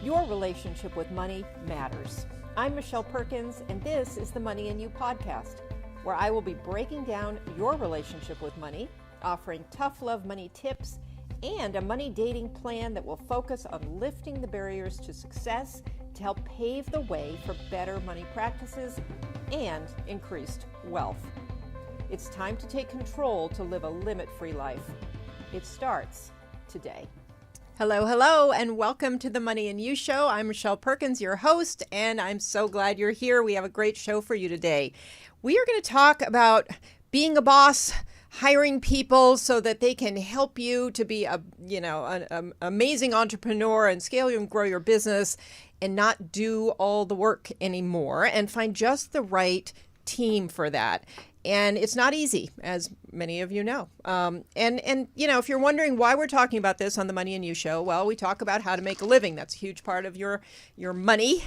Your relationship with money matters. I'm Michelle Perkins, and this is the Money and You podcast, where I will be breaking down your relationship with money, offering tough love money tips, and a money dating plan that will focus on lifting the barriers to success to help pave the way for better money practices and increased wealth. It's time to take control to live a limit-free life. It starts today. Hello, and welcome to the Money and You Show. I'm Michelle Perkins, your host, and I'm so glad you're here. We have a great show for you today. We are going to talk about being a boss, hiring people so that they can help you to be an amazing entrepreneur and scale and grow your business and not do all the work anymore and find just the right team for that. And it's not easy, as many of you know. If you're wondering why we're talking about this on the Money and You Show, well, we talk about how to make a living. That's a huge part of your money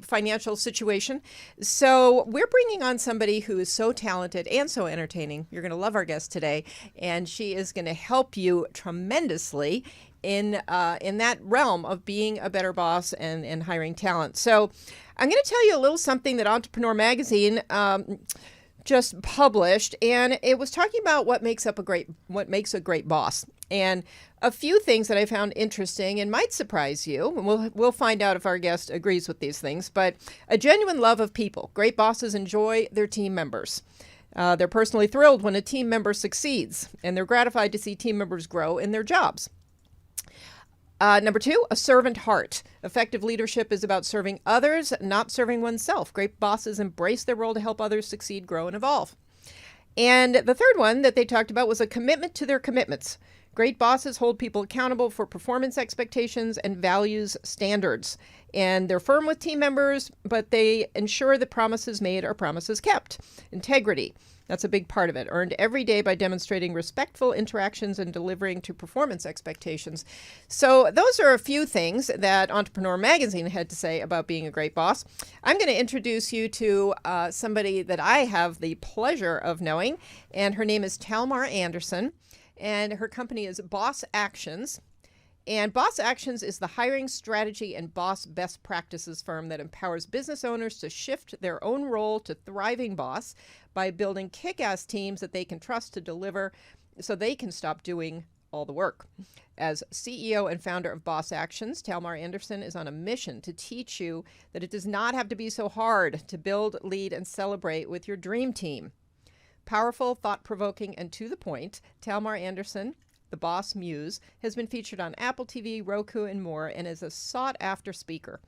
financial situation. So we're bringing on somebody who is so talented and so entertaining. You're going to love our guest today, and she is going to help you tremendously in that realm of being a better boss and hiring talent. So I'm going to tell you a little something that Entrepreneur Magazine just published, and it was talking about what makes a great boss, and a few things that I found interesting and might surprise you. We'll find out if our guest agrees with these things. But a genuine love of people. Great bosses enjoy their team members. They're personally thrilled when a team member succeeds, and they're gratified to see team members grow in their jobs. Number 2, a servant heart. Effective leadership is about serving others, not serving oneself. Great bosses embrace their role to help others succeed, grow, and evolve. And the third one that they talked about was a commitment to their commitments. Great bosses hold people accountable for performance expectations and values standards. And they're firm with team members, but they ensure that promises made are promises kept. Integrity. That's a big part of it, earned every day by demonstrating respectful interactions and delivering to performance expectations. So those are a few things that Entrepreneur Magazine had to say about being a great boss. I'm going to introduce you to somebody that I have the pleasure of knowing, and her name is Talmar Anderson, and her company is Boss Actions. And Boss Actions is the hiring strategy and boss best practices firm that empowers business owners to shift their own role to thriving boss by building kick-ass teams that they can trust to deliver so they can stop doing all the work. As CEO and founder of Boss Actions, Talmar Anderson is on a mission to teach you that it does not have to be so hard to build, lead, and celebrate with your dream team. Powerful, thought-provoking, and to the point, Talmar Anderson, the Boss Muse, has been featured on AppleTV, Roku, and more, and is a sought-after speaker.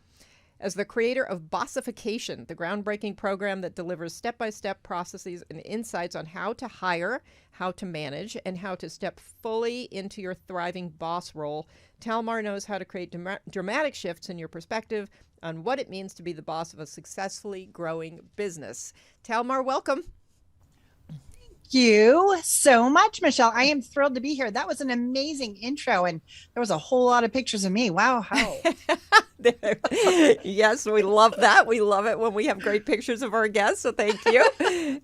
As the creator of Bossification, the groundbreaking program that delivers step-by-step processes and insights on how to hire, how to manage, and how to step fully into your thriving boss role, Talmar knows how to create dramatic shifts in your perspective on what it means to be the boss of a successfully growing business. Talmar, welcome. You so much, Michelle. I am thrilled to be here. That was an amazing intro, and there was a whole lot of pictures of me. Wow, how? Yes, we love that. We love it when we have great pictures of our guests, so thank you.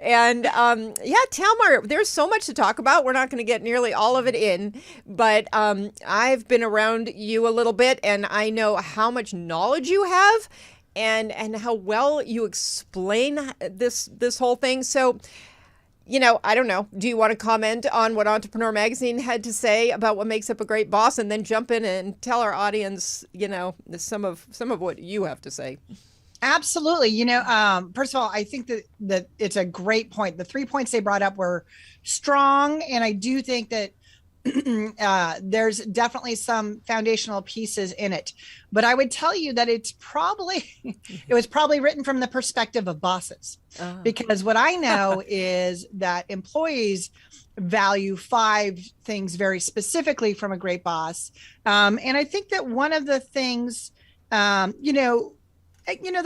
And Talmar, there's so much to talk about. We're not going to get nearly all of it in, but I've been around you a little bit, and I know how much knowledge you have and how well you explain this whole thing. So, I don't know. Do you want to comment on what Entrepreneur Magazine had to say about what makes up a great boss, and then jump in and tell our audience, some of what you have to say? Absolutely. First of all, I think that it's a great point. The 3 points they brought up were strong, and I do think that there's definitely some foundational pieces in it. But I would tell you that it was probably written from the perspective of bosses, because what I know is that employees value 5 things very specifically from a great boss. And I think that one of the things, they're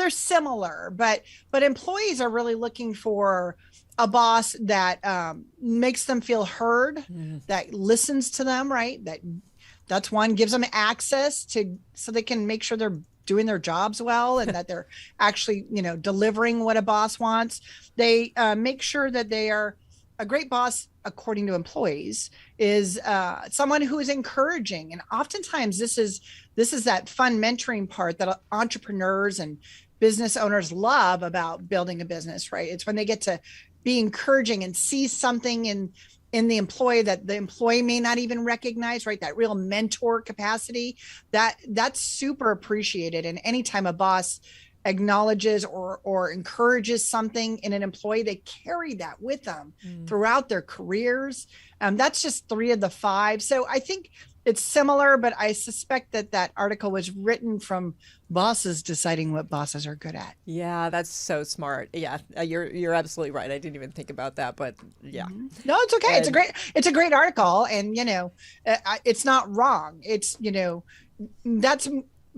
similar, but employees are really looking for a boss that makes them feel heard, that listens to them, right? That's one, gives them access so they can make sure they're doing their jobs well and that they're actually, delivering what a boss wants. They make sure that a great boss according to employees, is someone who is encouraging. And oftentimes this is that fun mentoring part that entrepreneurs and business owners love about building a business, right? It's when they get to be encouraging and see something in the employee that the employee may not even recognize, right? That real mentor capacity, that's super appreciated. And anytime a boss acknowledges or encourages something in an employee, they carry that with them throughout their careers. That's just 3 of the 5. So I think it's similar, but I suspect that article was written from bosses deciding what bosses are good at. Yeah, that's so smart. Yeah, you're absolutely right. I didn't even think about that, but yeah. No, it's okay. It's a great article, and it's not wrong. It's that's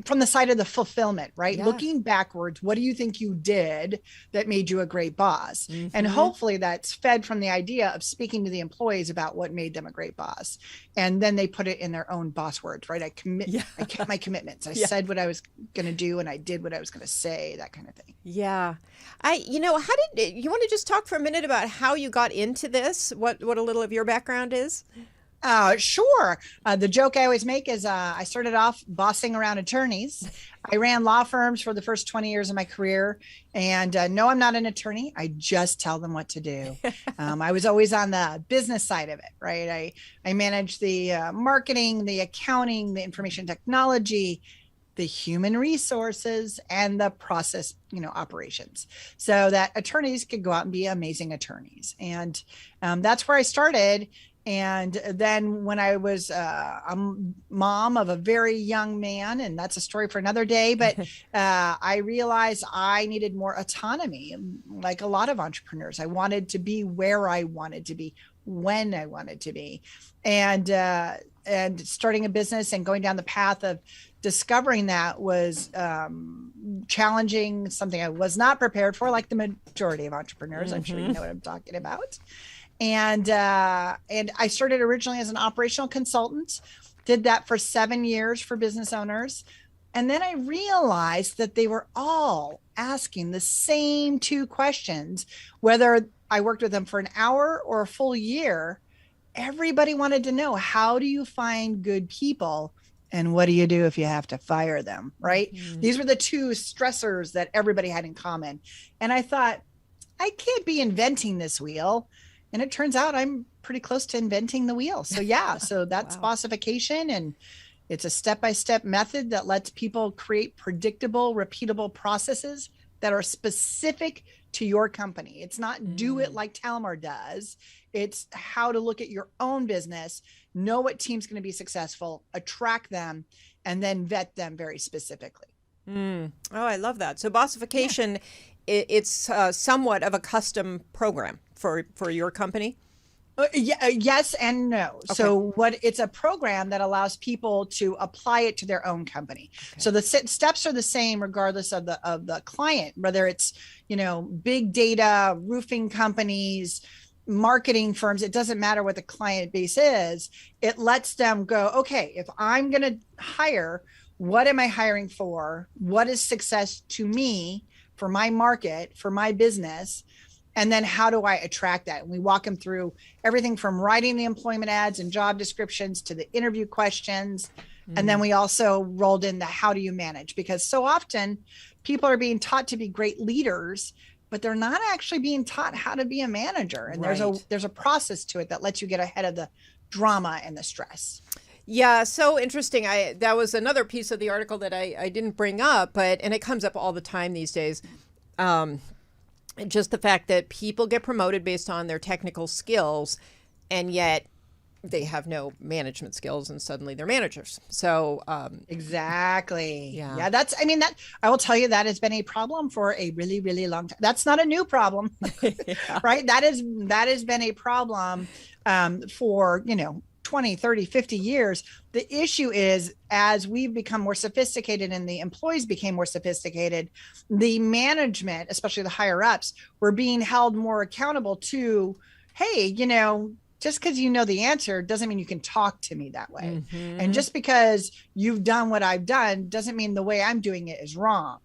from the side of the fulfillment, right? Yeah. Looking backwards, what do you think you did that made you a great boss? And hopefully that's fed from the idea of speaking to the employees about what made them a great boss. And then they put it in their own boss words, right? I kept my commitments. I said what I was going to do, and I did what I was going to say, that kind of thing. Yeah. How did you want to just talk for a minute about how you got into this? What a little of your background is? Sure. The joke I always make is I started off bossing around attorneys. I ran law firms for the first 20 years of my career. And no, I'm not an attorney. I just tell them what to do. I was always on the business side of it, right? I managed the marketing, the accounting, the information technology, the human resources, and the process, operations, so that attorneys could go out and be amazing attorneys. And that's where I started. And then when I was a mom of a very young man, and that's a story for another day, but I realized I needed more autonomy. Like a lot of entrepreneurs, I wanted to be where I wanted to be, when I wanted to be. And starting a business and going down the path of discovering that was challenging, something I was not prepared for, like the majority of entrepreneurs. I'm sure you know what I'm talking about. And I started originally as an operational consultant, did that for 7 years for business owners. And then I realized that they were all asking the same 2 questions, whether I worked with them for an hour or a full year. Everybody wanted to know, how do you find good people? And what do you do if you have to fire them, right? These were the 2 stressors that everybody had in common. And I thought, I can't be inventing this wheel. And it turns out I'm pretty close to inventing the wheel. So yeah, so that's Bossification. And it's a step-by-step method that lets people create predictable, repeatable processes that are specific to your company. It's not do it like Talmar does. It's how to look at your own business, know what team's going to be successful, attract them, and then vet them very specifically. Oh, I love that. So Bossification, it's somewhat of a custom program for your company? Yes and no. Okay. So it's a program that allows people to apply it to their own company. Okay. So the steps are the same regardless of the client, whether it's, big data, roofing companies, marketing firms. It doesn't matter what the client base is. It lets them go, okay, if I'm going to hire, what am I hiring for? What is success to me, for my market, for my business? And then how do I attract that? And we walk them through everything from writing the employment ads and job descriptions to the interview questions. And then we also rolled in the how do you manage? Because so often people are being taught to be great leaders, but they're not actually being taught how to be a manager. And there's a process to it that lets you get ahead of the drama and the stress. Yeah, so interesting. That was another piece of the article that I didn't bring up, and it comes up all the time these days. Just the fact that people get promoted based on their technical skills, and yet they have no management skills, and suddenly they're managers. So exactly. Yeah. I will tell you that has been a problem for a really, really long time. That's not a new problem, right? That has been a problem for, 20, 30, 50 years. The issue is, as we've become more sophisticated and the employees became more sophisticated, the management, especially the higher ups, were being held more accountable to, hey, just because you know the answer doesn't mean you can talk to me that way. And just because you've done what I've done doesn't mean the way I'm doing it is wrong.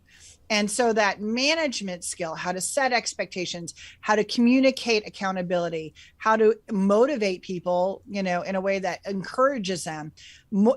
And so that management skill, how to set expectations, how to communicate accountability, how to motivate people, in a way that encourages them.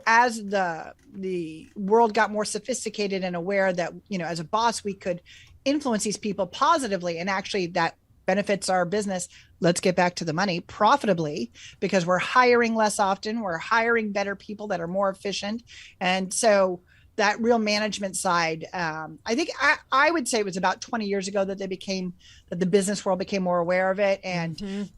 As the world got more sophisticated and aware that, as a boss, we could influence these people positively, and actually that benefits our business. Let's get back to the money profitably, because we're hiring less often. We're hiring better people that are more efficient. And so that real management side, I think I would say it was about 20 years ago that the business world became more aware of it. And,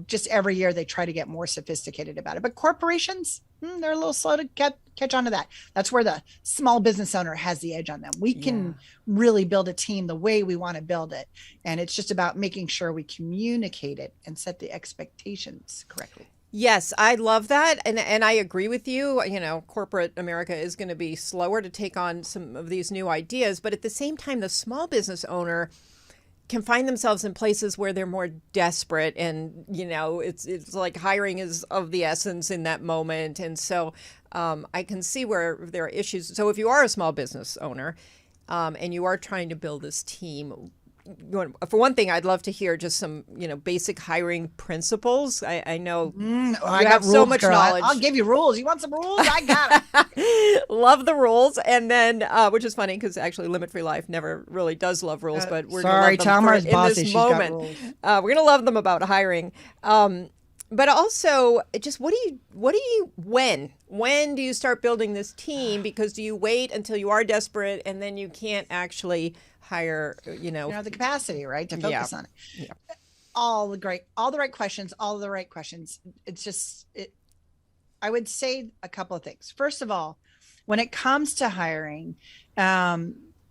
just every year they try to get more sophisticated about it. But corporations, they're a little slow to catch on to that. That's where the small business owner has the edge on them. We can really build a team the way we want to build it. And it's just about making sure we communicate it and set the expectations correctly. Yes, I love that. And I agree with you. Corporate America is going to be slower to take on some of these new ideas. But at the same time, the small business owner can find themselves in places where they're more desperate. And, it's like hiring is of the essence in that moment. And so I can see where there are issues. So if you are a small business owner and you are trying to build this team, for one thing, I'd love to hear just some, basic hiring principles. I know I have rules, so much knowledge. I'll give you rules. You want some rules? I got it. Love the rules. And then, which is funny because actually Limit Free Life never really does love rules, but we're sorry, Talmar's bossy. In this moment. We're going to love them about hiring. But also just when do you start building this team? Because do you wait until you are desperate and then you can't actually hire, the capacity, right, to focus on it. Yeah. All the right questions. It's just, I would say a couple of things. First of all, when it comes to hiring,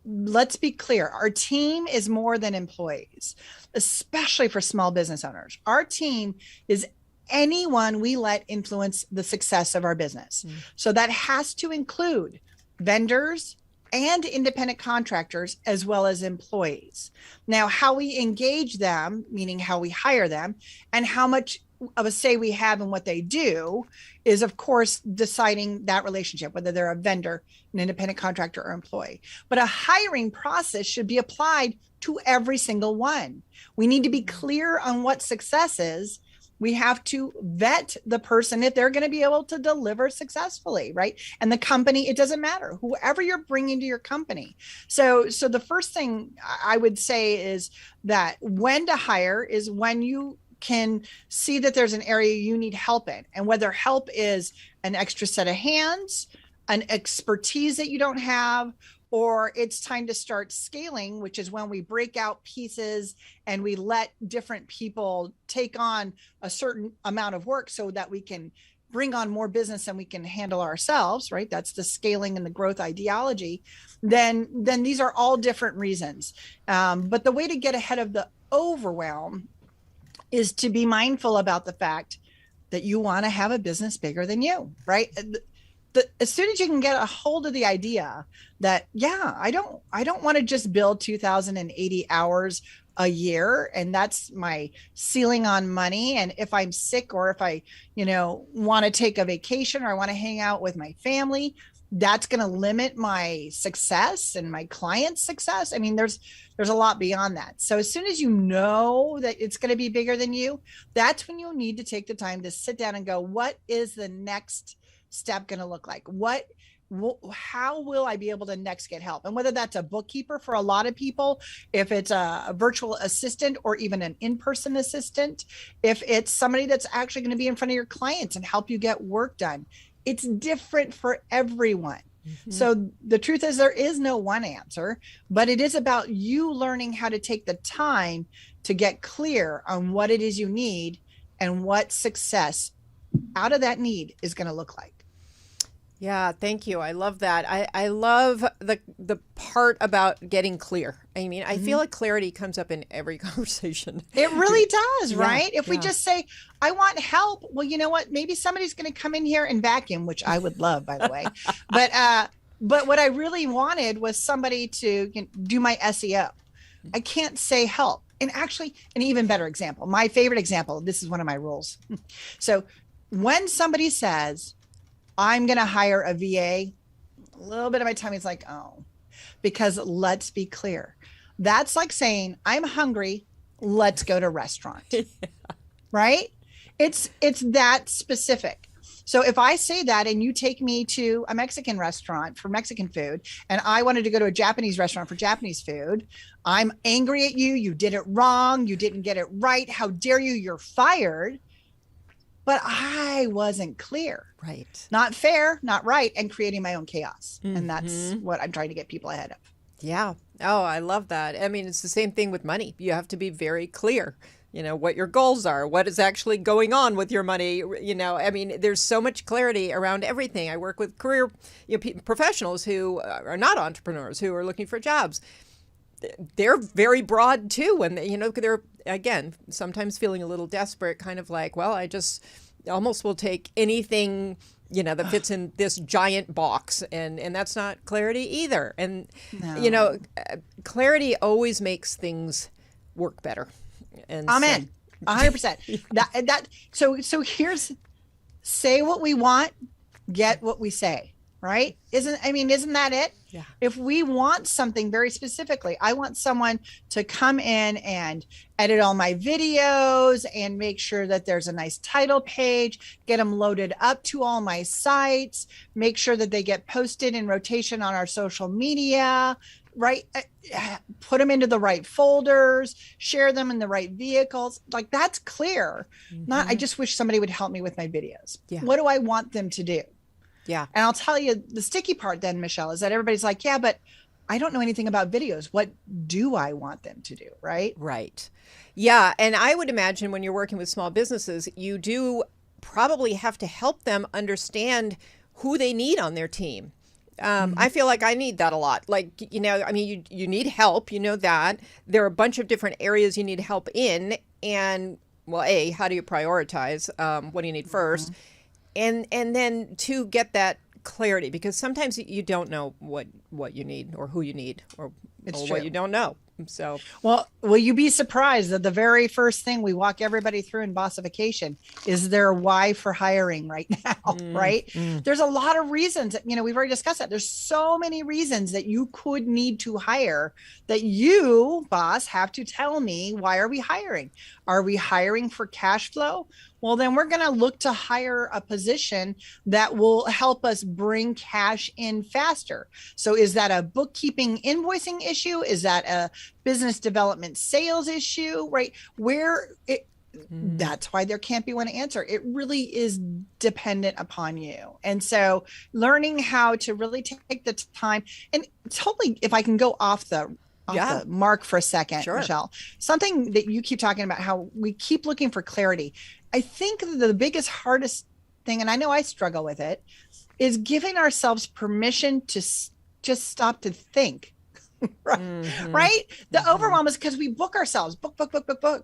let's be clear. Our team is more than employees, especially for small business owners. Our team is anyone we let influence the success of our business. So that has to include vendors and independent contractors, as well as employees. Now, how we engage them, meaning how we hire them, and how much of a say we have in what they do is, of course, deciding that relationship, whether they're a vendor, an independent contractor, or employee. But a hiring process should be applied to every single one. We need to be clear on what success is. We have to vet the person if they're going to be able to deliver successfully, right? And the company, it doesn't matter, whoever you're bringing to your company. So the first thing I would say is that when to hire is when you can see that there's an area you need help in, and whether help is an extra set of hands, an expertise that you don't have, or it's time to start scaling, which is when we break out pieces and we let different people take on a certain amount of work so that we can bring on more business than we can handle ourselves, right? That's the scaling and the growth ideology. Then these are all different reasons. But the way to get ahead of the overwhelm is to be mindful about the fact that you want to have a business bigger than you, right? As soon as you can get a hold of the idea that, I don't want to just build 2,080 hours a year, and that's my ceiling on money. And if I'm sick, or if I, want to take a vacation, or I want to hang out with my family, that's going to limit my success and my client's success. I mean, there's a lot beyond that. So as soon as you know that it's going to be bigger than you, that's when you need to take the time to sit down and go, what is the next step going to look like? How will I be able to next get help? And whether that's a bookkeeper for a lot of people, if it's a virtual assistant, or even an in-person assistant, if it's somebody that's actually going to be in front of your clients and help you get work done, it's different for everyone. Mm-hmm. So the truth is, there is no one answer, but it is about you learning how to take the time to get clear on what it is you need and what success out of that need is going to look like. Yeah, thank you. I love that. I love the part about getting clear. I mean, I feel like clarity comes up in every conversation. It really does, right? If we just say, I want help. Well, you know what? Maybe somebody's going to come in here and vacuum, which I would love, by the way. But what I really wanted was somebody to do my SEO. I can't say help. And actually, an even better example, my favorite example, this is one of my rules. So when somebody says, I'm going to hire a VA, a little bit of my tummy is like, oh, because let's be clear. That's like saying, I'm hungry. Let's go to a restaurant, right? It's that specific. So if I say that and you take me to a Mexican restaurant for Mexican food, and I wanted to go to a Japanese restaurant for Japanese food, I'm angry at you. You did it wrong. You didn't get it right. How dare you? You're fired. But I wasn't clear. Right. Not fair, not right, and creating my own chaos. And that's what I'm trying to get people ahead of. Yeah. Oh, I love that. I mean, it's the same thing with money. You have to be very clear, what your goals are, what is actually going on with your money. I mean, there's so much clarity around everything. I work with career professionals who are not entrepreneurs, who are looking for jobs. They're very broad too. And, they're, again, sometimes feeling a little desperate, kind of like, well, I just almost will take anything that fits in this giant box. And that's not clarity either. And, clarity always makes things work better. And Amen. 100%. So here's, say what we want, get what we say, right? Isn't that it? Yeah. If we want something very specifically, I want someone to come in and edit all my videos and make sure that there's a nice title page, get them loaded up to all my sites, make sure that they get posted in rotation on our social media, right? Put them into the right folders, share them in the right vehicles. Like, that's clear. Not, I just wish somebody would help me with my videos. Yeah. What do I want them to do? Yeah. And I'll tell you the sticky part then, Michelle, is that everybody's like, yeah, but I don't know anything about videos. What do I want them to do? Right. Right. Yeah. And I would imagine when you're working with small businesses, you do probably have to help them understand who they need on their team. I feel like I need that a lot. Like, you need help, that there are a bunch of different areas you need help in. And well, how do you prioritize? What do you need first? And then to get that clarity, because sometimes you don't know what you need or who you need or what you don't know. So, well, will you be surprised that the very first thing we walk everybody through in Bossification is their why for hiring right now, right? There's a lot of reasons that, we've already discussed that. There's so many reasons that you could need to hire that you, boss, have to tell me, why are we hiring? Are we hiring for cash flow? Well, then we're going to look to hire a position that will help us bring cash in faster. So is that a bookkeeping invoicing issue? Is that a business development sales issue, right? That's why there can't be one answer. It really is dependent upon you. And so learning how to really take the time, and totally, if I can go off the mark for a second, sure. Michelle, something that you keep talking about, how we keep looking for clarity. I think the biggest, hardest thing, and I know I struggle with it, is giving ourselves permission to just stop to think. Right? The overwhelm is because we book ourselves, book,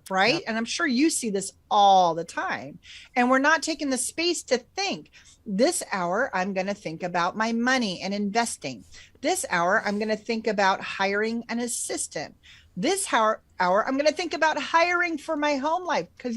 right? Yep. And I'm sure you see this all the time. And we're not taking the space to think. This hour, I'm going to think about my money and investing. This hour, I'm going to think about hiring an assistant. This hour, I'm going to think about hiring for my home life. Because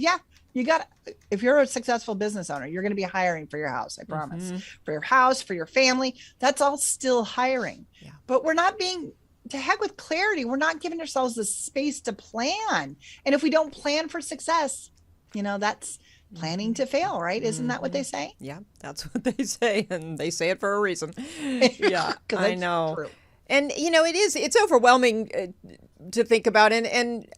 if you're a successful business owner, you're going to be hiring for your house, I promise. For your house, for your family, that's all still hiring. Yeah. But we're not being, to heck with clarity, we're not giving ourselves the space to plan. And if we don't plan for success, that's planning to fail, right? Isn't that what they say? Yeah, that's what they say. And they say it for a reason. Yeah, I know. True. And, it's overwhelming to think about. And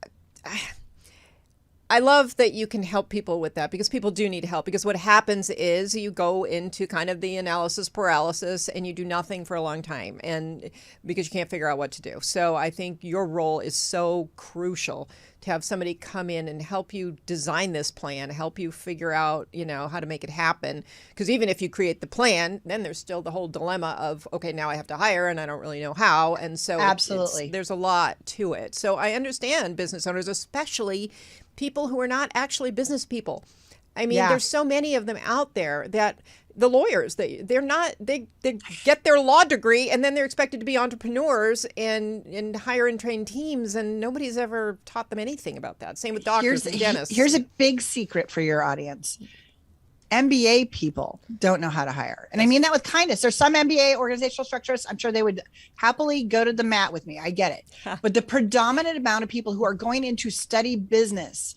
I love that you can help people with that, because people do need help. Because what happens is you go into kind of the analysis paralysis and you do nothing for a long time, and because you can't figure out what to do. So I think your role is so crucial, to have somebody come in and help you design this plan, help you figure out, how to make it happen. Because even if you create the plan, then there's still the whole dilemma of, okay, now I have to hire and I don't really know how. And so absolutely, there's a lot to it. So I understand business owners, especially people who are not actually business people. I mean, there's so many of them out there that the lawyers, they get their law degree and then they're expected to be entrepreneurs and hire and train teams, and nobody's ever taught them anything about that. Same with doctors and dentists. Here's a big secret for your audience. MBA people don't know how to hire. And I mean that with kindness. There's some MBA organizational structures. I'm sure they would happily go to the mat with me. I get it. But the predominant amount of people who are going in to study business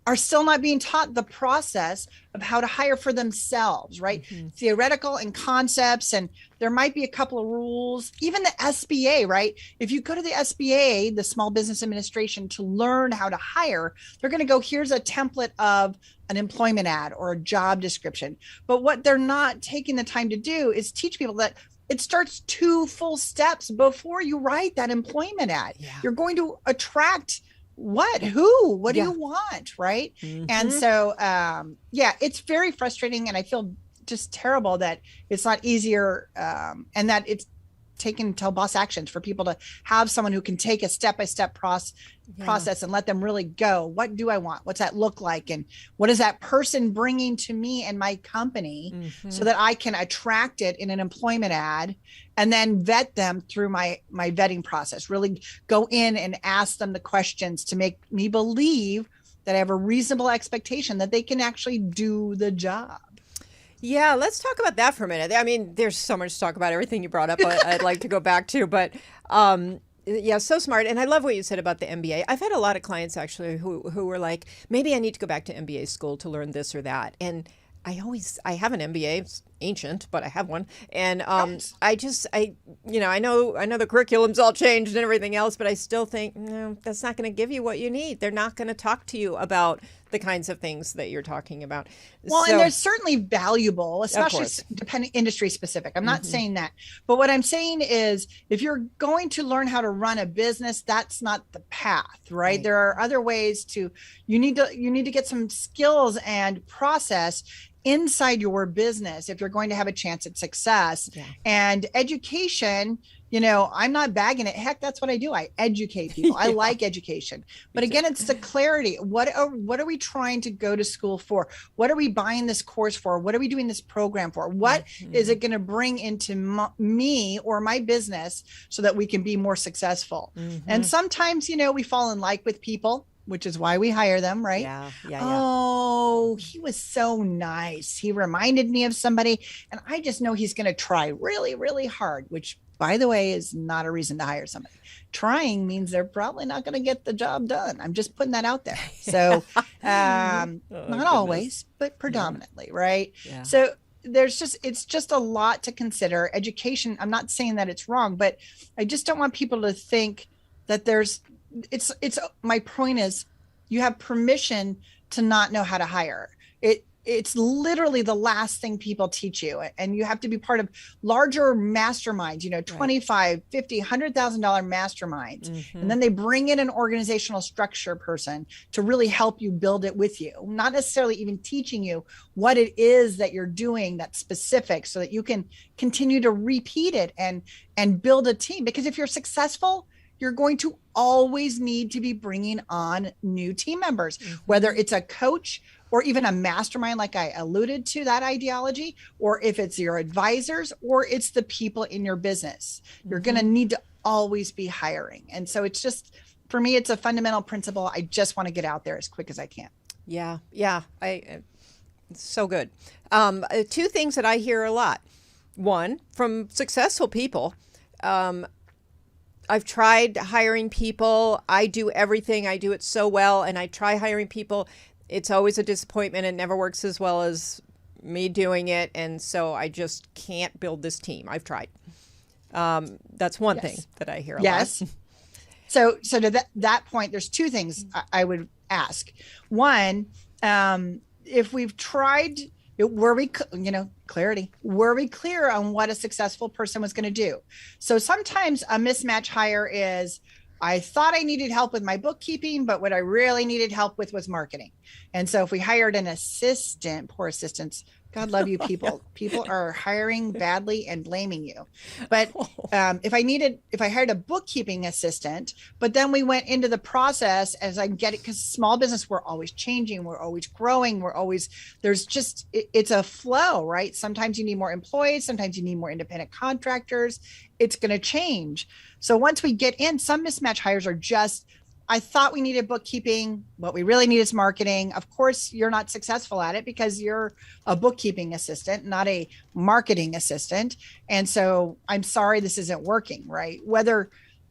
are still not being taught the process of how to hire for themselves, right? Theoretical and concepts. And there might be a couple of rules, even the SBA, right? If you go to the SBA, the Small Business Administration, to learn how to hire, they're going to go, here's a template of an employment ad or a job description. But what they're not taking the time to do is teach people that it starts 2 full steps before you write that employment ad. You're going to attract what, who, what do you want, right? And so, it's very frustrating. And I feel just terrible that it's not easier and that it's taken till boss actions for people to have someone who can take a step-by-step process and let them really go. What do I want? What's that look like? And what is that person bringing to me and my company so that I can attract it in an employment ad and then vet them through my vetting process, really go in and ask them the questions to make me believe that I have a reasonable expectation that they can actually do the job. Yeah, let's talk about that for a minute. I mean, there's so much to talk about. Everything you brought up, I'd like to go back to. But so smart. And I love what you said about the MBA. I've had a lot of clients actually who were like, maybe I need to go back to MBA school to learn this or that. And I have an MBA. It's ancient, but I have one. And I know the curriculum's all changed and everything else, but I still think, no, that's not going to give you what you need. They're not going to talk to you about the kinds of things that you're talking about. Well, and they're certainly valuable, especially depending industry specific. I'm not saying that, but what I'm saying is if you're going to learn how to run a business, that's not the path, right? There are other ways you need to get some skills and process inside your business if you're going to have a chance at success. And education, I'm not bagging it. Heck, that's what I do. I educate people. I like education. But again, it's the clarity. What are we trying to go to school for? What are we buying this course for? What are we doing this program for? What is it going to bring into me or my business so that we can be more successful? And sometimes, we fall in like with people, which is why we hire them, right? Oh, he was so nice. He reminded me of somebody, and I just know he's going to try really, really hard, which, by the way, is not a reason to hire somebody. Trying means they're probably not going to get the job done. I'm just putting that out there. So not always, but predominantly, right? So it's just a lot to consider. Education, I'm not saying that it's wrong, but I just don't want people to think that it's my point is you have permission to not know how to hire. It's literally the last thing people teach you. And you have to be part of larger masterminds, $25, $50, $100,000 masterminds. And then they bring in an organizational structure person to really help you build it with you, not necessarily even teaching you what it is that you're doing that's specific so that you can continue to repeat it and build a team. Because if you're successful, you're going to always need to be bringing on new team members, whether it's a coach or even a mastermind, like I alluded to that ideology, or if it's your advisors or it's the people in your business, you're going to need to always be hiring. And so it's just, for me, it's a fundamental principle. I just want to get out there as quick as I can. Yeah. It's so good. 2 things that I hear a lot. One, from successful people, I've tried hiring people. I do everything. I do it so well. And I try hiring people. It's always a disappointment. It never works as well as me doing it. And so I just can't build this team. I've tried. That's one thing that I hear a lot. So to that point, there's 2 things I would ask. One, if we've tried, were we clear on what a successful person was going to do? So sometimes a mismatch hire is, I thought I needed help with my bookkeeping, but what I really needed help with was marketing. And so if we hired an assistant, poor assistants, God love you people. People are hiring badly and blaming you. But if I hired a bookkeeping assistant, but then we went into the process as I get it, because small business, we're always changing, we're always growing, it's a flow, right? Sometimes you need more employees, sometimes you need more independent contractors. It's going to change. So once we get in, some mismatch hires are just I thought we needed bookkeeping. What we really need is marketing. Of course, you're not successful at it because you're a bookkeeping assistant, not a marketing assistant. And so I'm sorry, this isn't working, right? Whether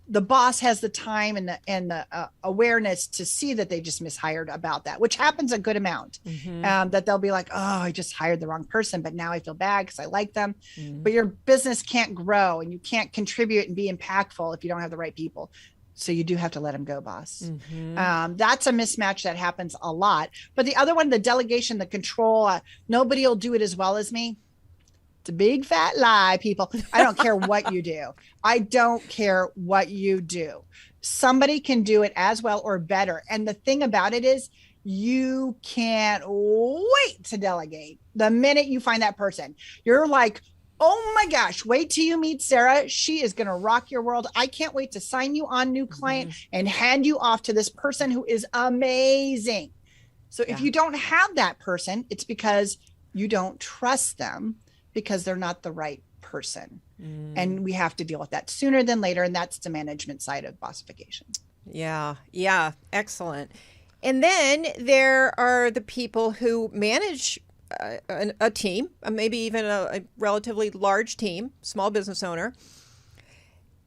the boss has the time and the awareness to see that they just mishired about that, which happens a good amount, that they'll be like, oh, I just hired the wrong person, but now I feel bad because I like them. But your business can't grow and you can't contribute and be impactful if you don't have the right people. So you do have to let them go, boss. That's a mismatch that happens a lot. But the other one, the delegation, the control, nobody will do it as well as me. It's a big fat lie, people. I don't care what you do. I don't care what you do. Somebody can do it as well or better. And the thing about it is you can't wait to delegate. The minute you find that person, you're like, oh my gosh, wait till you meet Sarah. She is going to rock your world. I can't wait to sign you on new client and hand you off to this person who is amazing. So if you don't have that person, it's because you don't trust them, because they're not the right person. And we have to deal with that sooner than later. And that's the management side of bossification. Yeah. Excellent. And then there are the people who manage a team, maybe even a relatively large team, small business owner,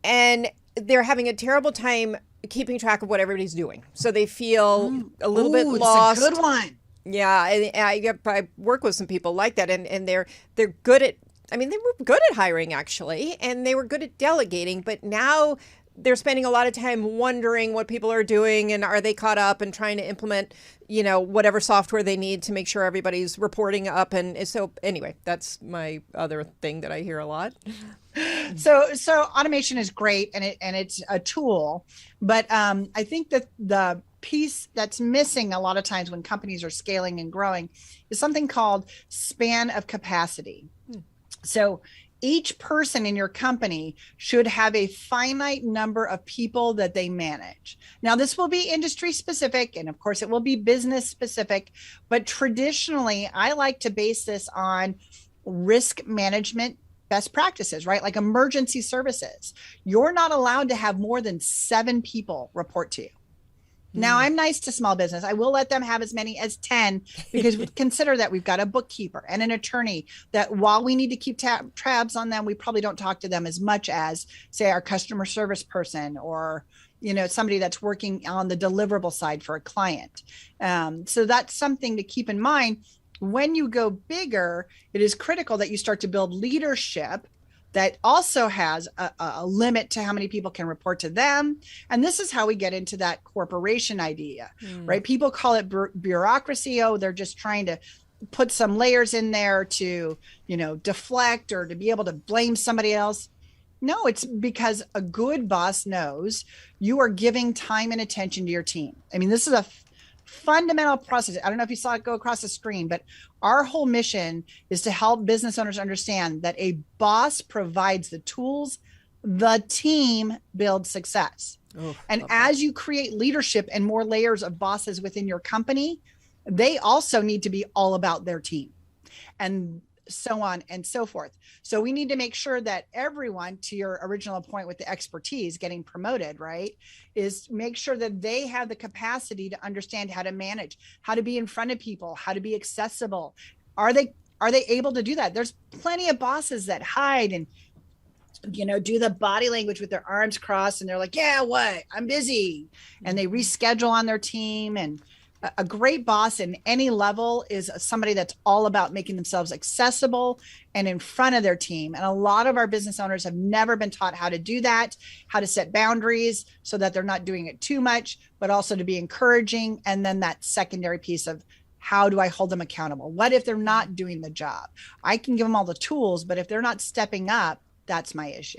and they're having a terrible time keeping track of what everybody's doing. So they feel a little bit lost. It's a good one. Yeah, I work with some people like that, and they're good at. I mean, they were good at hiring actually, and they were good at delegating, but now they're spending a lot of time wondering what people are doing and are they caught up, and trying to implement, whatever software they need to make sure everybody's reporting up. And so anyway, that's my other thing that I hear a lot. So automation is great, and it's a tool, but I think that the piece that's missing a lot of times when companies are scaling and growing is something called span of capacity. So each person in your company should have a finite number of people that they manage. Now, this will be industry specific, and of course it will be business specific, but traditionally I like to base this on risk management best practices, right? Like emergency services. You're not allowed to have more than 7 people report to you. Now, I'm nice to small business. I will let them have as many as 10, because consider that we've got a bookkeeper and an attorney that while we need to keep tabs on them, we probably don't talk to them as much as, say, our customer service person or, somebody that's working on the deliverable side for a client. So that's something to keep in mind. When you go bigger, it is critical that you start to build leadership that also has a limit to how many people can report to them. And this is how we get into that corporation idea, right? People call it bureaucracy. Oh, they're just trying to put some layers in there to, deflect or to be able to blame somebody else. No, it's because a good boss knows you are giving time and attention to your team. I mean, this is a fundamental process. I don't know if you saw it go across the screen, but our whole mission is to help business owners understand that a boss provides the tools, the team builds success. And as you create leadership and more layers of bosses within your company, they also need to be all about their team, and so on and so forth. So we need to make sure that everyone, to your original point with the expertise getting promoted, right, is make sure that they have the capacity to understand how to manage, how to be in front of people, how to be accessible. Are they able to do that? There's plenty of bosses that hide and, do the body language with their arms crossed, and they're like, yeah, what? I'm busy. And they reschedule on their team. And a great boss in any level is somebody that's all about making themselves accessible and in front of their team. And a lot of our business owners have never been taught how to do that, how to set boundaries so that they're not doing it too much, but also to be encouraging. And then that secondary piece of, how do I hold them accountable? What if they're not doing the job? I can give them all the tools, but if they're not stepping up, that's my issue.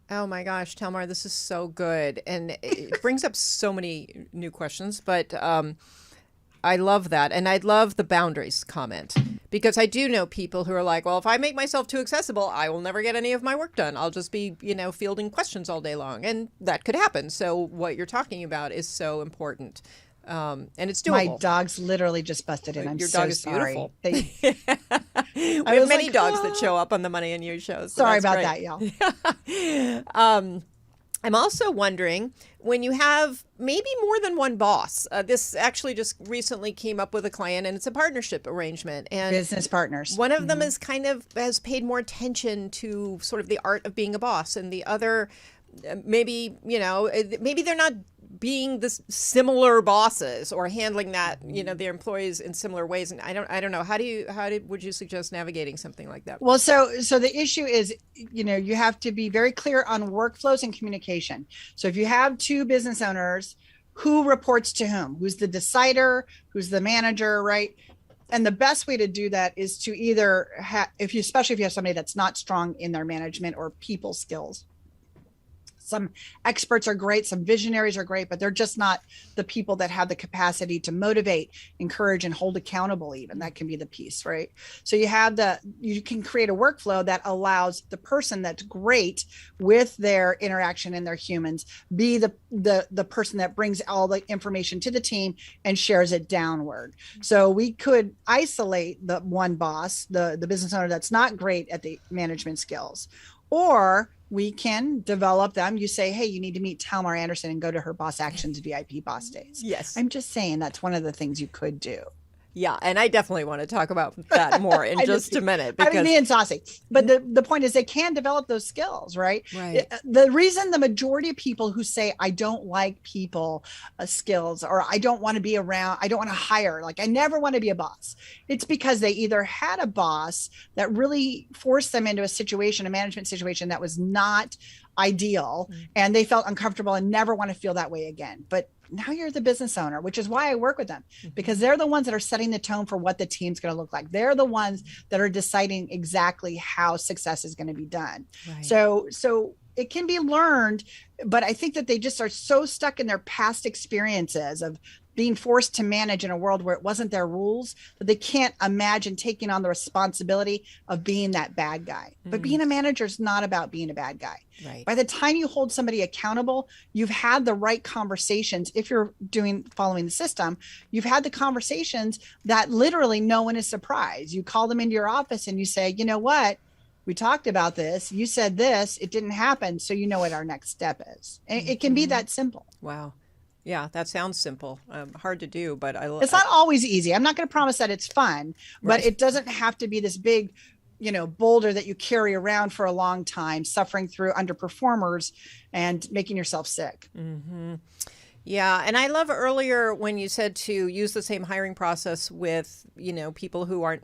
Oh my gosh, Talmar, this is so good. And it brings up so many new questions, but I love that. And I love the boundaries comment, because I do know people who are like, well, if I make myself too accessible, I will never get any of my work done. I'll just be, fielding questions all day long. And that could happen. So what you're talking about is so important. And it's doable. My dog's literally just busted in. Your dog is sorry. Beautiful. We have many dogs that show up on the Money and You show. So sorry about that, y'all. I'm also wondering, when you have maybe more than one boss, this actually just recently came up with a client, and it's a partnership arrangement. And business partners. One of them is has paid more attention to sort of the art of being a boss, and the other, maybe they're not being the similar bosses or handling that, their employees in similar ways. And I don't know. Would you suggest navigating something like that? Well, so the issue is, you have to be very clear on workflows and communication. So if you have two business owners, who reports to whom? Who's the decider? Who's the manager, right? And the best way to do that is to either especially if you have somebody that's not strong in their management or people skills. Some experts are great, some visionaries are great, but they're just not the people that have the capacity to motivate, encourage, and hold accountable even. That can be the piece, right? So you can create a workflow that allows the person that's great with their interaction and their humans be the person that brings all the information to the team and shares it downward. So we could isolate the one boss, the business owner that's not great at the management skills, or we can develop them. You say, hey, you need to meet Talmar Anderson and go to her Boss Actions VIP Boss Days. Yes. I'm just saying that's one of the things you could do. Yeah, and I definitely want to talk about that more in just a minute. Because, being saucy. But the point is they can develop those skills, right? Right. The reason the majority of people who say, I don't like people skills, or I don't want to be around, I don't want to hire, like I never want to be a boss. It's because they either had a boss that really forced them into a management situation that was not ideal, and they felt uncomfortable and never want to feel that way again. But now you're the business owner, which is why I work with them, because they're the ones that are setting the tone for what the team's going to look like. They're the ones that are deciding exactly how success is going to be done. Right. So it can be learned, but I think that they just are so stuck in their past experiences of being forced to manage in a world where it wasn't their rules, that they can't imagine taking on the responsibility of being that bad guy. But being a manager is not about being a bad guy. Right. By the time you hold somebody accountable, you've had the right conversations. If you're following the system, you've had the conversations that literally no one is surprised. You call them into your office and you say, you know what? We talked about this. You said this. It didn't happen. So you know what our next step is. And it can be that simple. Wow. Yeah, that sounds simple. Hard to do, but it's not always easy. I'm not going to promise that it's fun, but right. It doesn't have to be this big, boulder that you carry around for a long time, suffering through underperformers and making yourself sick. Mm-hmm. Yeah. And I love earlier when you said to use the same hiring process with, people who aren't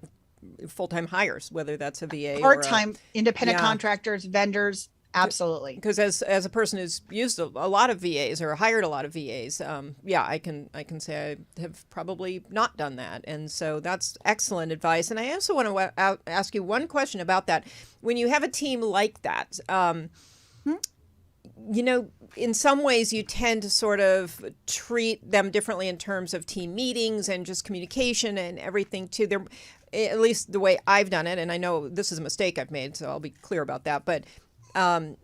full-time hires, whether that's a VA part-time, independent contractors, vendors. Absolutely. Because as a person who's used a lot of VAs or hired a lot of VAs, I can say I have probably not done that. And so that's excellent advice. And I also want to ask you one question about that. When you have a team like that, in some ways you tend to sort of treat them differently in terms of team meetings and just communication and everything too. They're, at least the way I've done it, and I know this is a mistake I've made, so I'll be clear about that. But I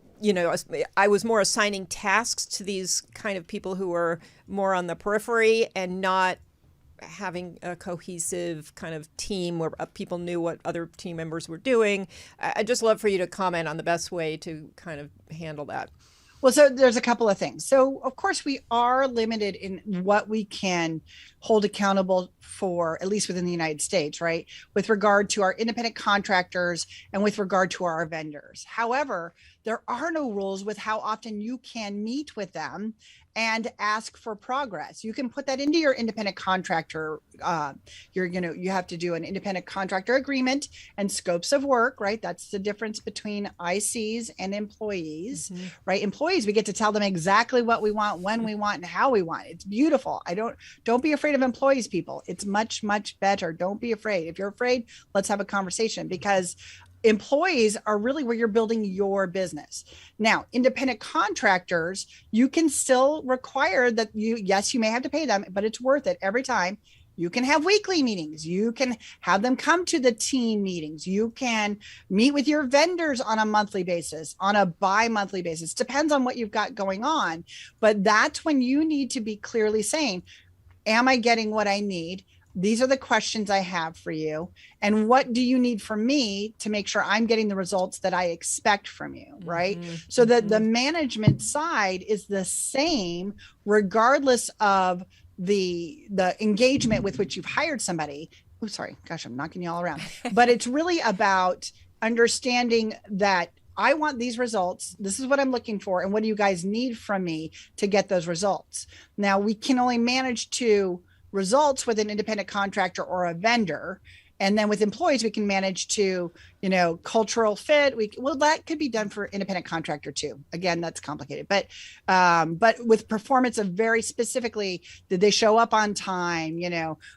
was more assigning tasks to these kind of people who were more on the periphery and not having a cohesive kind of team where people knew what other team members were doing. I'd just love for you to comment on the best way to kind of handle that. Well, so there's a couple of things. So, of course, we are limited in what we can hold accountable for, at least within the United States, right? With regard to our independent contractors and with regard to our vendors. However, there are no rules with how often you can meet with them and ask for progress. You can put that into your independent contractor. You have to do an independent contractor agreement and scopes of work, right? That's the difference between ICs and employees, right? Employees, we get to tell them exactly what we want, when we want, and how we want. It's beautiful. Don't be afraid of employees, people. It's much, much better. Don't be afraid. If you're afraid, let's have a conversation, because employees are really where you're building your business. Now, independent contractors, you can still require that you may have to pay them, but it's worth it every time. You can have weekly meetings. You can have them come to the team meetings. You can meet with your vendors on a monthly basis, on a bi-monthly basis. Depends on what you've got going on. But that's when you need to be clearly saying, am I getting what I need? these are the questions I have for you. And what do you need from me to make sure I'm getting the results that I expect from you? Right. So that the management side is the same, regardless of the engagement with which you've hired somebody. Oh, sorry. Gosh, I'm knocking you all around. But it's really about understanding that I want these results. This is what I'm looking for. And what do you guys need from me to get those results? Now, we can only manage to results with an independent contractor or a vendor. And then with employees, we can manage to, cultural fit. That could be done for independent contractor too. Again, that's complicated, but with performance of very specifically, did they show up on time?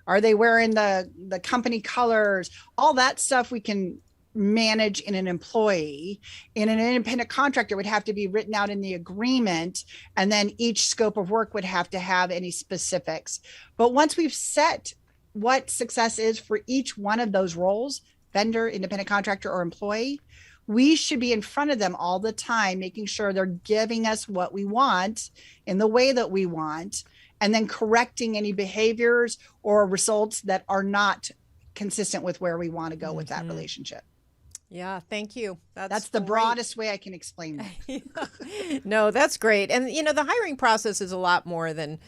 Are they wearing the company colors? All that stuff we can manage in an employee. In an independent contractor would have to be written out in the agreement, and then each scope of work would have to have any specifics. But once we've set what success is for each one of those roles, vendor, independent contractor, or employee, we should be in front of them all the time, making sure they're giving us what we want in the way that we want, and then correcting any behaviors or results that are not consistent with where we want to go with that relationship. Yeah, thank you. That's the broadest way I can explain that. No, that's great. And, the hiring process is a lot more than,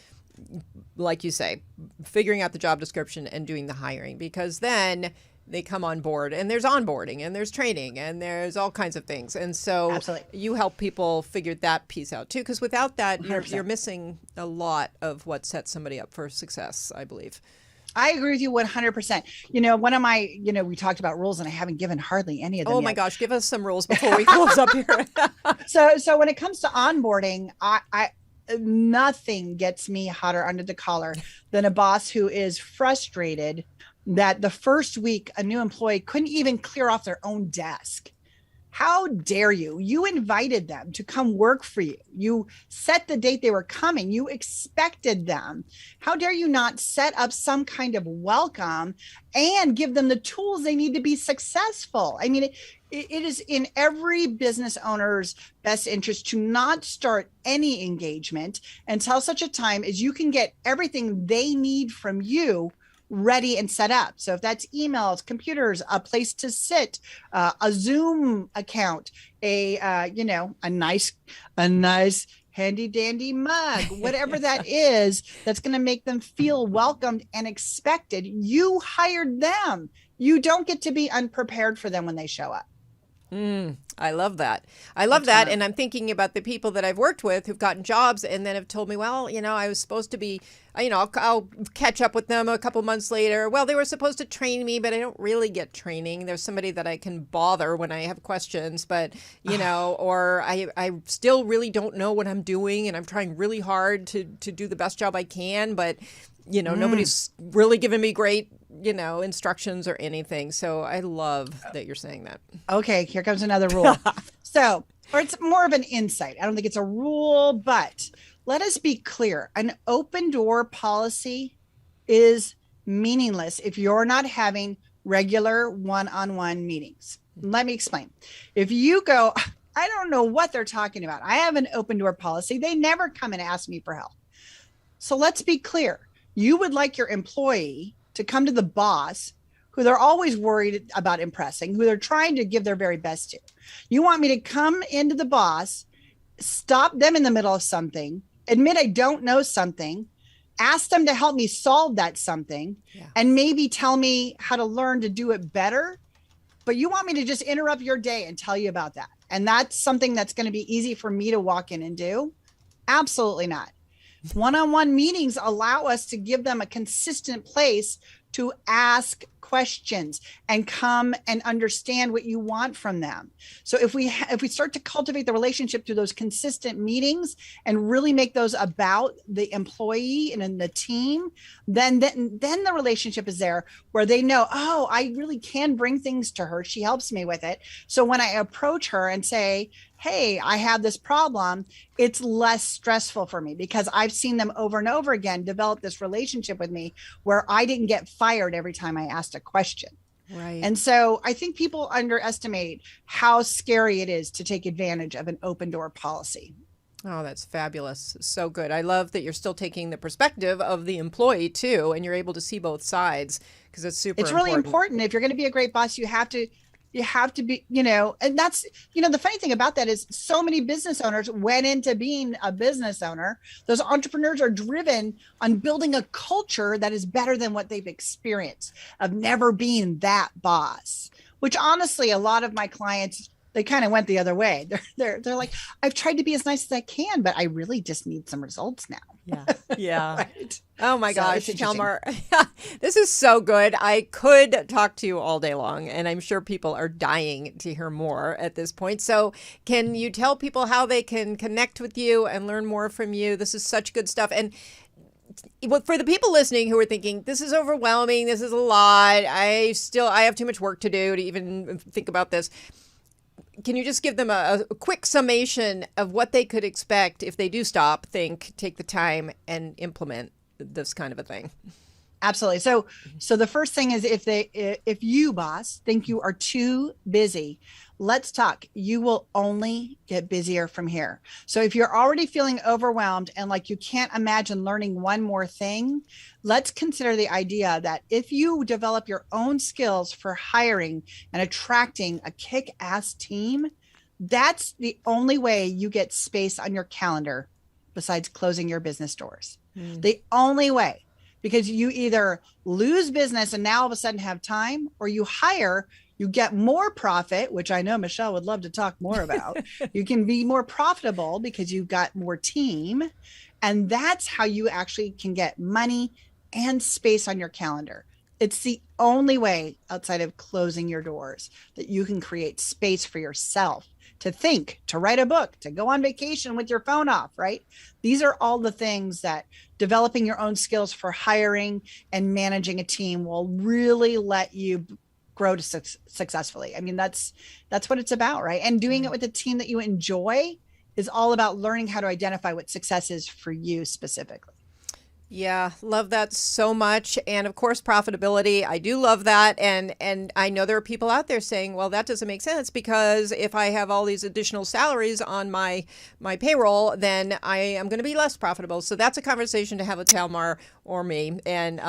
like you say, figuring out the job description and doing the hiring, because then they come on board and there's onboarding and there's training and there's all kinds of things. And so Absolutely. You help people figure that piece out too, because without that, you're 100%. missing a lot of what sets somebody up for success, I believe. I agree with you 100%. One of my, we talked about rules and I haven't given hardly any of them yet. My gosh, give us some rules before we close up here. So when it comes to onboarding, I nothing gets me hotter under the collar than a boss who is frustrated that the first week a new employee couldn't even clear off their own desk. How dare you? You invited them to come work for you. You set the date they were coming. You expected them. How dare you not set up some kind of welcome and give them the tools they need to be successful? I mean, it is in every business owner's best interest to not start any engagement until such a time as you can get everything they need from you ready and set up. So if that's emails, computers, a place to sit, a Zoom account, a nice handy dandy mug, whatever that is, that's going to make them feel welcomed and expected. You hired them. You don't get to be unprepared for them when they show up. I love that. I love that. And I'm thinking about the people that I've worked with who've gotten jobs and then have told me, well, I was supposed to be, I'll catch up with them a couple months later. Well, they were supposed to train me, but I don't really get training. There's somebody that I can bother when I have questions, but, or I still really don't know what I'm doing and I'm trying really hard to do the best job I can, but nobody's really given me great, instructions or anything. So I love that you're saying that. Okay, here comes another rule. Or it's more of an insight. I don't think it's a rule, but let us be clear. An open door policy is meaningless if you're not having regular one-on-one meetings. Let me explain. If you go, I don't know what they're talking about. I have an open door policy. They never come and ask me for help. So let's be clear. You would like your employee to come to the boss who they're always worried about impressing, who they're trying to give their very best to. You want me to come into the boss, stop them in the middle of something, admit I don't know something, ask them to help me solve that something, and maybe tell me how to learn to do it better. But you want me to just interrupt your day and tell you about that. And that's something that's going to be easy for me to walk in and do? Absolutely not. One-on-one meetings allow us to give them a consistent place to ask questions and come and understand what you want from them. So if we start to cultivate the relationship through those consistent meetings and really make those about the employee and in the team, then the relationship is there where they know, oh, I really can bring things to her. She helps me with it. So when I approach her and say, hey, I have this problem, it's less stressful for me because I've seen them over and over again develop this relationship with me where I didn't get fired every time I asked a question. Right. And so I think people underestimate how scary it is to take advantage of an open door policy. Oh, that's fabulous. So good. I love that you're still taking the perspective of the employee too, and you're able to see both sides because it's super It's really important. important. If you're going to be a great boss, you have to be, and that's, the funny thing about that is so many business owners went into being a business owner. Those entrepreneurs are driven on building a culture that is better than what they've experienced, of never being that boss, which honestly, a lot of my clients, they kind of went the other way. They're like, I've tried to be as nice as I can, but I really just need some results now. Yeah. Yeah. Right. Oh my So gosh, it's Talmar, this is so good. I could talk to you all day long, and I'm sure people are dying to hear more at this point. So can you tell people how they can connect with you and learn more from you? This is such good stuff. And for the people listening who are thinking, this is overwhelming, this is a lot, I have too much work to do to even think about this. Can you just give them a quick summation of what they could expect if they do stop, think, take the time, and implement this kind of a thing? Absolutely. So the first thing is, if you, boss, think you are too busy, let's talk. You will only get busier from here. So if you're already feeling overwhelmed and like you can't imagine learning one more thing, let's consider the idea that if you develop your own skills for hiring and attracting a kick-ass team, that's the only way you get space on your calendar besides closing your business doors. The only way. Because you either lose business and now all of a sudden have time, or you hire, you get more profit, which I know Michelle would love to talk more about. You can be more profitable because you've got more team. And that's how you actually can get money and space on your calendar. It's the only way outside of closing your doors that you can create space for yourself to think, to write a book, to go on vacation with your phone off, right? These are all the things that developing your own skills for hiring and managing a team will really let you grow to successfully. I mean, that's what it's about, right? And doing it with a team that you enjoy is all about learning how to identify what success is for you specifically. Yeah, love that so much. And of course, profitability. I do love that. And I know there are people out there saying, well, that doesn't make sense because if I have all these additional salaries on my payroll, then I am going to be less profitable. So that's a conversation to have with Talmar or me. And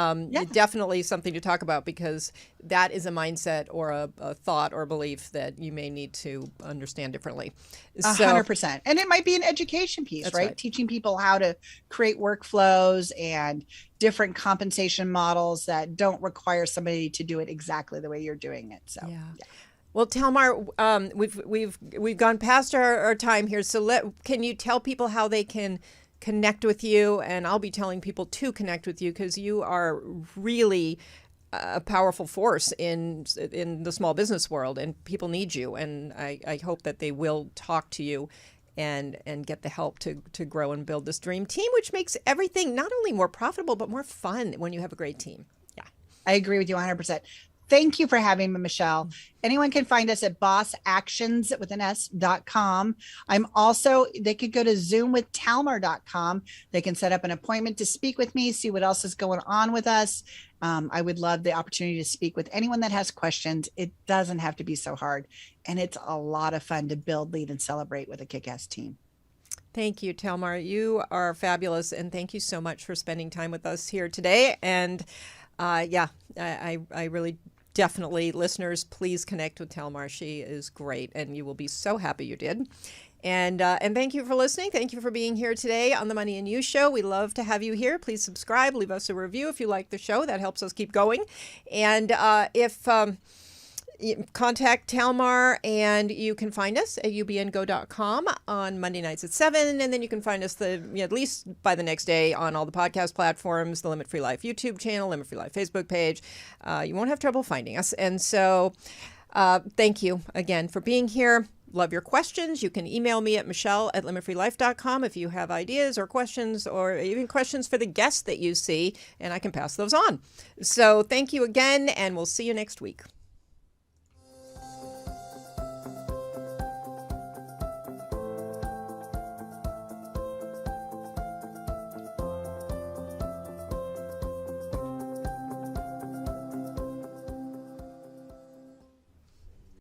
definitely something to talk about because that is a mindset or a thought or belief that you may need to understand differently. 100%. And it might be an education piece, right? Teaching people how to create workflows and different compensation models that don't require somebody to do it exactly the way you're doing it. So, yeah. Well, Talmar, we've gone past our time here. So can you tell people how they can connect with you? And I'll be telling people to connect with you because you are really a powerful force in the small business world, and people need you. And I hope that they will talk to you and get the help to grow and build this dream team, which makes everything not only more profitable, but more fun when you have a great team. Yeah. I agree with you 100%. Thank you for having me, Michelle. Anyone can find us at bossactions.com. They could go to zoomwithtalmar.com. They can set up an appointment to speak with me, see what else is going on with us. I would love the opportunity to speak with anyone that has questions. It doesn't have to be so hard. And it's a lot of fun to build, lead, and celebrate with a kick-ass team. Thank you, Talmar. You are fabulous. And thank you so much for spending time with us here today. And I really definitely, listeners, please connect with Talmar. She is great, and you will be so happy you did. And thank you for listening. Thank you for being here today on the Money and You Show. We love to have you here. Please subscribe. Leave us a review if you like the show. That helps us keep going. And contact Talmar, and you can find us at ubngo.com on Monday nights at 7. And then you can find us at least by the next day on all the podcast platforms, the Limit Free Life YouTube channel, Limit Free Life Facebook page. You won't have trouble finding us. And so thank you again for being here. Love your questions. You can email me at michelle@limitfreelife.com if you have ideas or questions, or even questions for the guests that you see, and I can pass those on. So thank you again, and we'll see you next week.